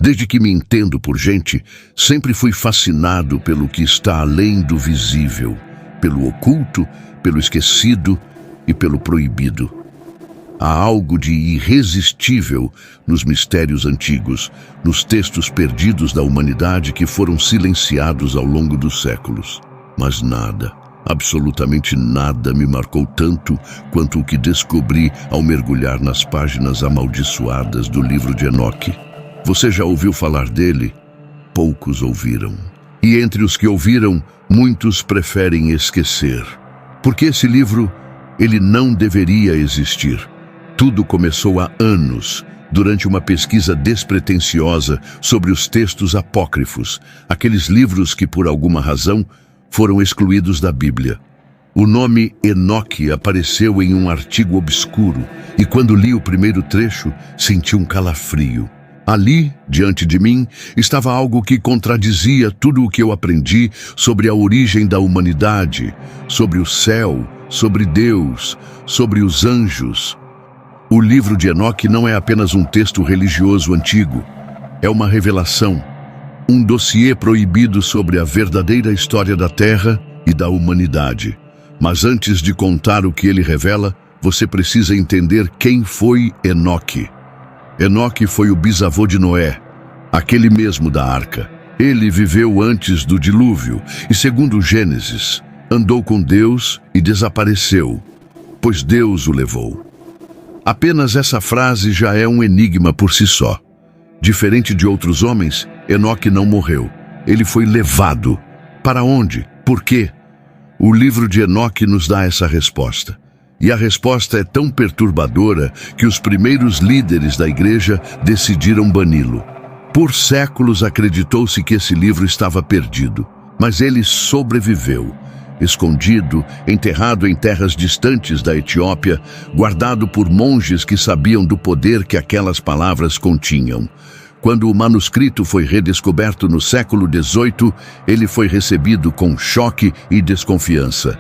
Desde que me entendo por gente, sempre fui fascinado pelo que está além do visível, pelo oculto, pelo esquecido e pelo proibido. Há algo de irresistível nos mistérios antigos, nos textos perdidos da humanidade que foram silenciados ao longo dos séculos. Mas nada, absolutamente nada me marcou tanto quanto o que descobri ao mergulhar nas páginas amaldiçoadas do livro de Enoque. Você já ouviu falar dele? Poucos ouviram. E entre os que ouviram, muitos preferem esquecer. Porque esse livro, ele não deveria existir. Tudo começou há anos, durante uma pesquisa despretensiosa sobre os textos apócrifos, aqueles livros que, por alguma razão, foram excluídos da Bíblia. O nome Enoque apareceu em um artigo obscuro, e quando li o primeiro trecho, senti um calafrio. Ali, diante de mim, estava algo que contradizia tudo o que eu aprendi sobre a origem da humanidade, sobre o céu, sobre Deus, sobre os anjos. O livro de Enoque não é apenas um texto religioso antigo, é uma revelação, um dossiê proibido sobre a verdadeira história da Terra e da humanidade. Mas antes de contar o que ele revela, você precisa entender quem foi Enoque. Enoque foi o bisavô de Noé, aquele mesmo da arca. Ele viveu antes do dilúvio e, segundo Gênesis, andou com Deus e desapareceu, pois Deus o levou. Apenas essa frase já é um enigma por si só. Diferente de outros homens, Enoque não morreu. Ele foi levado. Para onde? Por quê? O livro de Enoque nos dá essa resposta. E a resposta é tão perturbadora que os primeiros líderes da igreja decidiram bani-lo. Por séculos acreditou-se que esse livro estava perdido, mas ele sobreviveu. Escondido, enterrado em terras distantes da Etiópia, guardado por monges que sabiam do poder que aquelas palavras continham. Quando o manuscrito foi redescoberto no século XVIII, ele foi recebido com choque e desconfiança.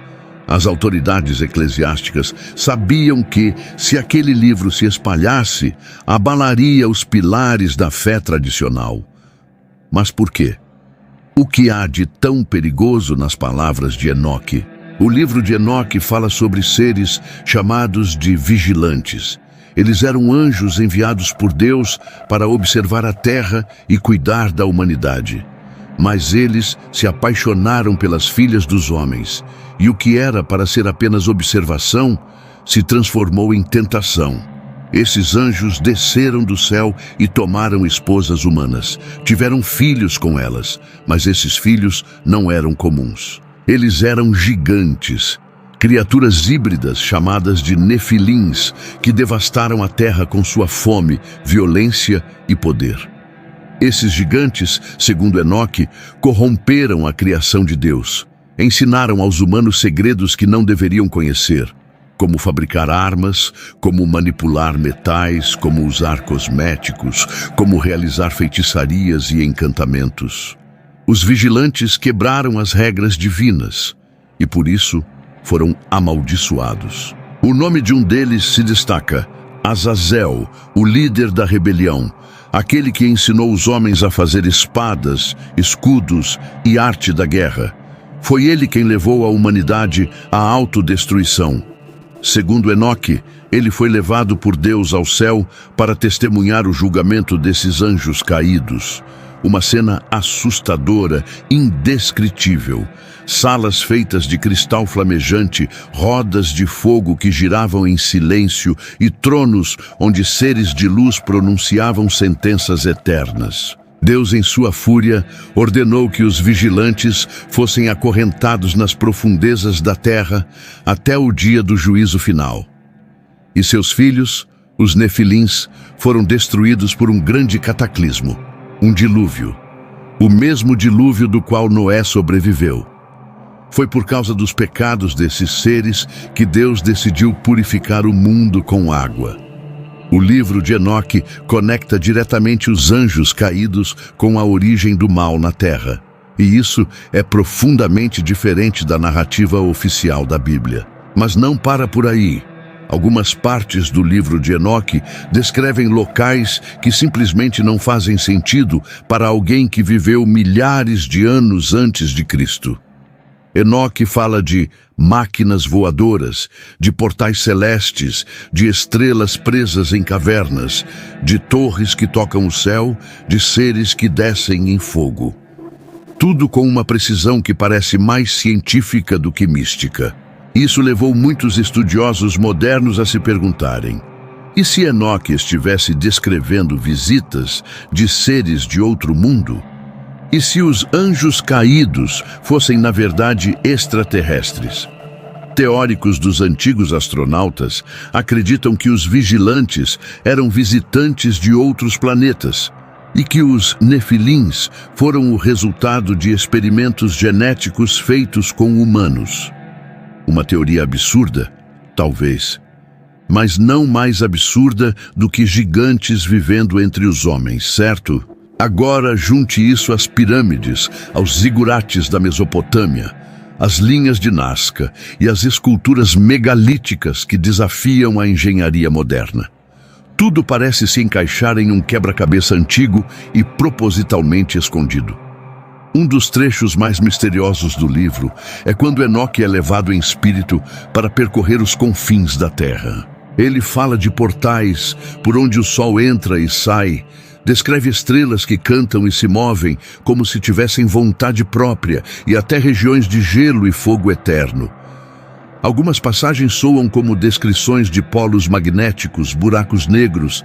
As autoridades eclesiásticas sabiam que, se aquele livro se espalhasse, abalaria os pilares da fé tradicional. Mas por quê? O que há de tão perigoso nas palavras de Enoque? O livro de Enoque fala sobre seres chamados de vigilantes. Eles eram anjos enviados por Deus para observar a terra e cuidar da humanidade. Mas eles se apaixonaram pelas filhas dos homens, e o que era para ser apenas observação se transformou em tentação. Esses anjos desceram do céu e tomaram esposas humanas. Tiveram filhos com elas, mas esses filhos não eram comuns. Eles eram gigantes, criaturas híbridas chamadas de nefilins, que devastaram a terra com sua fome, violência e poder. Esses gigantes, segundo Enoque, corromperam a criação de Deus. Ensinaram aos humanos segredos que não deveriam conhecer, como fabricar armas, como manipular metais, como usar cosméticos, como realizar feitiçarias e encantamentos. Os vigilantes quebraram as regras divinas e, por isso, foram amaldiçoados. O nome de um deles se destaca: Azazel, o líder da rebelião, aquele que ensinou os homens a fazer espadas, escudos e arte da guerra. Foi ele quem levou a humanidade à autodestruição. Segundo Enoque, ele foi levado por Deus ao céu para testemunhar o julgamento desses anjos caídos. Uma cena assustadora, indescritível. Salas feitas de cristal flamejante, rodas de fogo que giravam em silêncio e tronos onde seres de luz pronunciavam sentenças eternas. Deus, em sua fúria, ordenou que os vigilantes fossem acorrentados nas profundezas da terra até o dia do juízo final. E seus filhos, os nefilins, foram destruídos por um grande cataclismo, um dilúvio, o mesmo dilúvio do qual Noé sobreviveu. Foi por causa dos pecados desses seres que Deus decidiu purificar o mundo com água. O livro de Enoque conecta diretamente os anjos caídos com a origem do mal na Terra. E isso é profundamente diferente da narrativa oficial da Bíblia. Mas não para por aí. Algumas partes do livro de Enoque descrevem locais que simplesmente não fazem sentido para alguém que viveu milhares de anos antes de Cristo. Enoque fala de máquinas voadoras, de portais celestes, de estrelas presas em cavernas, de torres que tocam o céu, de seres que descem em fogo. Tudo com uma precisão que parece mais científica do que mística. Isso levou muitos estudiosos modernos a se perguntarem: e se Enoque estivesse descrevendo visitas de seres de outro mundo? E se os anjos caídos fossem, na verdade, extraterrestres? Teóricos dos antigos astronautas acreditam que os vigilantes eram visitantes de outros planetas e que os nefilins foram o resultado de experimentos genéticos feitos com humanos. Uma teoria absurda? Talvez. Mas não mais absurda do que gigantes vivendo entre os homens, certo? Agora junte isso às pirâmides, aos zigurates da Mesopotâmia, às linhas de Nazca e às esculturas megalíticas que desafiam a engenharia moderna. Tudo parece se encaixar em um quebra-cabeça antigo e propositalmente escondido. Um dos trechos mais misteriosos do livro é quando Enoque é levado em espírito para percorrer os confins da Terra. Ele fala de portais por onde o sol entra e sai, descreve estrelas que cantam e se movem como se tivessem vontade própria e até regiões de gelo e fogo eterno. Algumas passagens soam como descrições de polos magnéticos, buracos negros,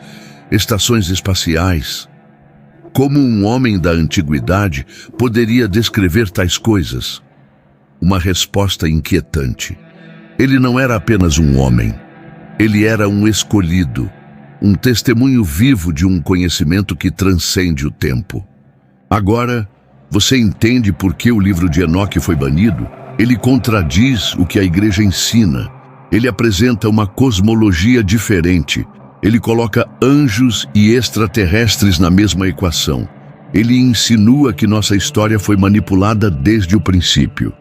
estações espaciais. Como um homem da antiguidade poderia descrever tais coisas? Uma resposta inquietante. Ele não era apenas um homem. Ele era um escolhido, um testemunho vivo de um conhecimento que transcende o tempo. Agora, você entende por que o livro de Enoque foi banido? Ele contradiz o que a igreja ensina. Ele apresenta uma cosmologia diferente. Ele coloca anjos e extraterrestres na mesma equação. Ele insinua que nossa história foi manipulada desde o princípio.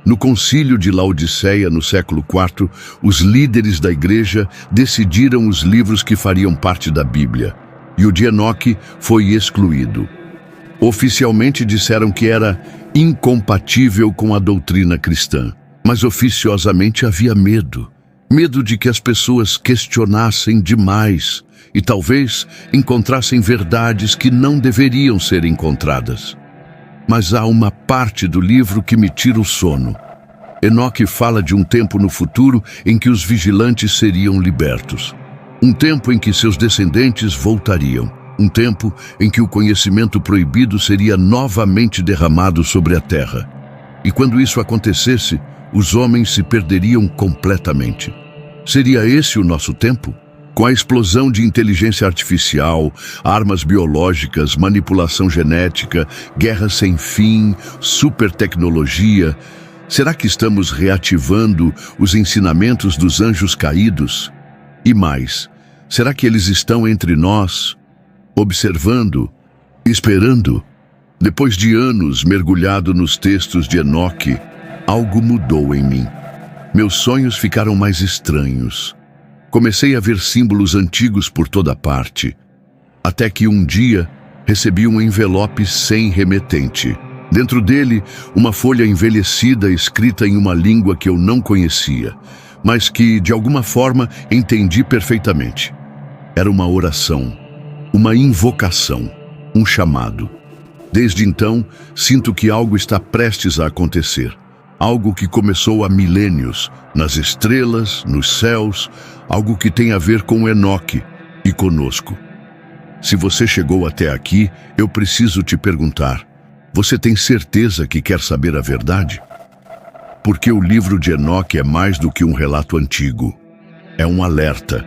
No concílio de Laodiceia, no século IV, os líderes da igreja decidiram os livros que fariam parte da Bíblia, e o de Enoque foi excluído. Oficialmente disseram que era incompatível com a doutrina cristã, mas oficiosamente havia medo. Medo de que as pessoas questionassem demais e talvez encontrassem verdades que não deveriam ser encontradas. Mas há uma parte do livro que me tira o sono. Enoque fala de um tempo no futuro em que os vigilantes seriam libertos. Um tempo em que seus descendentes voltariam. Um tempo em que o conhecimento proibido seria novamente derramado sobre a terra. E quando isso acontecesse, os homens se perderiam completamente. Seria esse o nosso tempo? Com a explosão de inteligência artificial, armas biológicas, manipulação genética, guerra sem fim, supertecnologia, será que estamos reativando os ensinamentos dos anjos caídos? E mais, será que eles estão entre nós, observando, esperando? Depois de anos mergulhado nos textos de Enoque, algo mudou em mim. Meus sonhos ficaram mais estranhos. Comecei a ver símbolos antigos por toda parte, até que um dia recebi um envelope sem remetente. Dentro dele, uma folha envelhecida escrita em uma língua que eu não conhecia, mas que, de alguma forma, entendi perfeitamente. Era uma oração, uma invocação, um chamado. Desde então, sinto que algo está prestes a acontecer. Algo que começou há milênios, nas estrelas, nos céus, algo que tem a ver com Enoque e conosco. Se você chegou até aqui, eu preciso te perguntar: você tem certeza que quer saber a verdade? Porque o livro de Enoque é mais do que um relato antigo. É um alerta.